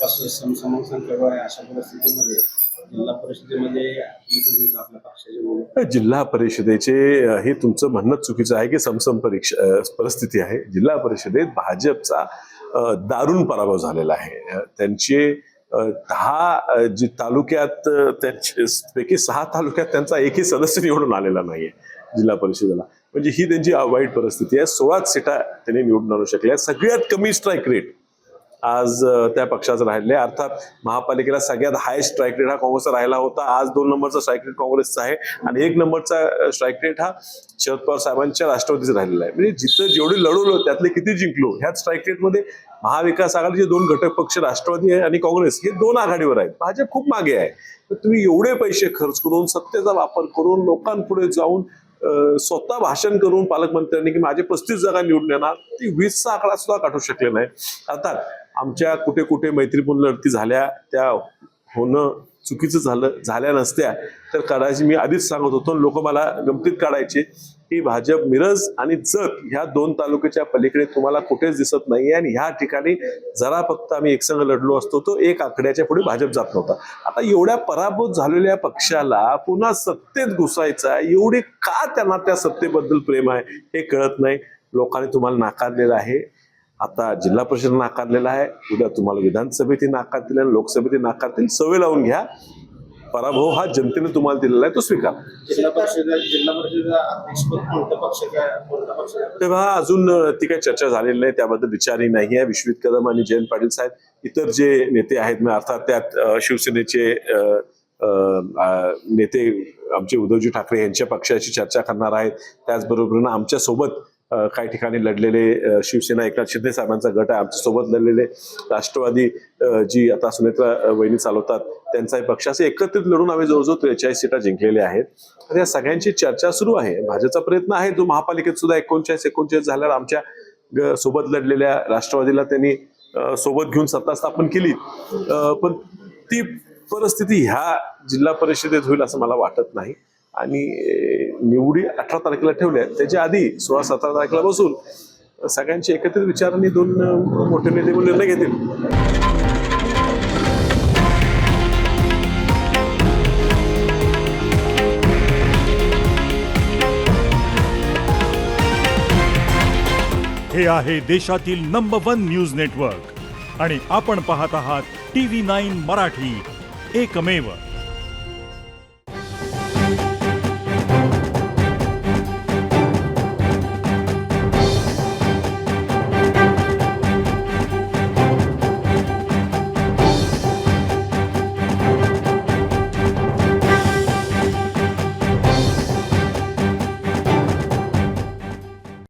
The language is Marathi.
समान संख्याबळ आहे अशा परिस्थितीमध्ये जिल्हा परिषदेमध्ये आपली भूमिका आपल्या पक्षाची भूमिका जिल्हा परिषदेचे हे तुमचं म्हणणं चुकीचं आहे की समसम परिस्थिती आहे. जिल्हा परिषदेत भाजपचा दारुण पराभव झालेला आहे. त्यांचे 10 जी तालुक्यात पैकी 6 तालुक्यात त्यांचा एकही सदस्य निवडून आलेला नाहीये जिल्हा परिषदेला. म्हणजे ही त्यांची वाईट परिस्थिती आहे. 16 सीटा त्यांनी निवडून आणू शकल्या. सगळ्यात कमी स्ट्राईक रेट आज त्या पक्षाचं राहिले. अर्थात महापालिकेला सगळ्यात हायस्ट स्ट्राईक रेट हा काँग्रेसचा राहिला होता. आज 2 नंबरचा स्ट्राईक रेट काँग्रेसचा आहे आणि 1 नंबरचा स्ट्राईक रेट हा शरद पवार साहेबांच्या राष्ट्रवादीचा राहिलेला आहे. म्हणजे जिथं जेवढे लढवलो त्यातले किती जिंकलो. ह्याच स्ट्राईक रेटमध्ये महाविकास आघाडीचे 2 घटक पक्ष राष्ट्रवादी आणि काँग्रेस हे 2 आघाडीवर आहेत. भाजप खूप मागे आहे. तर तुम्ही एवढे पैसे खर्च करून सत्तेचा वापर करून लोकांपुढे जाऊन स्वतः भाषण करून पालकमंत्र्यांनी की माझे 35 जागा निवडून येणार, ती 20चा आकडा सुद्धा गाठू शकले नाही. अर्थात आमच्या कुठे कुठे मैत्रीपूर्ण लढती झाल्या, त्या होणं चुकीचं झाल्या नसत्या तर काढायची. मी आधीच सांगत होतो, लोक मला गमतीत काढायचे की भाजप मिरज आणि जत ह्या 2 तालुक्याच्या पलीकडे तुम्हाला कुठेच दिसत नाहीये आणि ह्या ठिकाणी जरा फक्त आम्ही एकसंघ लढलो असतो तो 1 आकड्याच्या पुढे भाजप जात नव्हता. आता एवढ्या पराभूत झालेल्या पक्षाला पुन्हा सत्तेत घुसायचा, एवढे का त्यांना त्या सत्तेबद्दल प्रेम आहे हे कळत नाही. लोकांनी तुम्हाला नाकारलेलं आहे. आता जिल्हा परिषद नाकारलेला आहे, उद्या तुम्हाला विधानसभेतही नाकारतील आणि लोकसभेतही नाकारतील. सवय लावून घ्या. पराभव हा जनतेने तुम्हाला दिलेला आहे, तो स्वीकार. जिल्हा परिषदेचा अध्यक्षपद कोणत्या पक्ष तेव्हा अजून ती काही चर्चा झालेली नाही, त्याबद्दल विचारही नाही आहे. विश्वजित कदम आणि जयंत पाटील साहेब इतर जे नेते आहेत, अर्थात त्यात शिवसेनेचे नेते आमचे उद्धवजी ठाकरे यांच्या पक्षाची चर्चा करणार आहेत. त्याचबरोबर आमच्या सोबत काही ठिकाणी लढलेले शिवसेना एकनाथ शिंदे साहेबांचा गट आहे, आमच्या सोबत लढलेले राष्ट्रवादी जी आता सुनेत्रा वहिनी चालवतात त्यांचाही पक्ष, असे एकत्रित लढून आम्ही जवळजवळ 43 सीटा जिंकलेल्या आहेत. तर या सगळ्यांची चर्चा सुरू आहे. भाजपचा प्रयत्न आहे जो महापालिकेत सुद्धा 39 झाल्यावर आमच्या सोबत लढलेल्या राष्ट्रवादीला त्यांनी सोबत घेऊन सत्ता स्थापन केली. पण ती परिस्थिती ह्या जिल्हा परिषदेत होईल असं मला वाटत नाही. आणि निवडी 18 तारखेला ठेवल्या, त्याच्या आधी 16-17 तारखेला बसून सगळ्यांची एकत्रित विचारांनी 2 मोठे नेते निर्णय घेतील. हे आहे देशातील नंबर 1 न्यूज नेटवर्क आणि आपण पाहत आहात TV9 मराठी, एकमेव.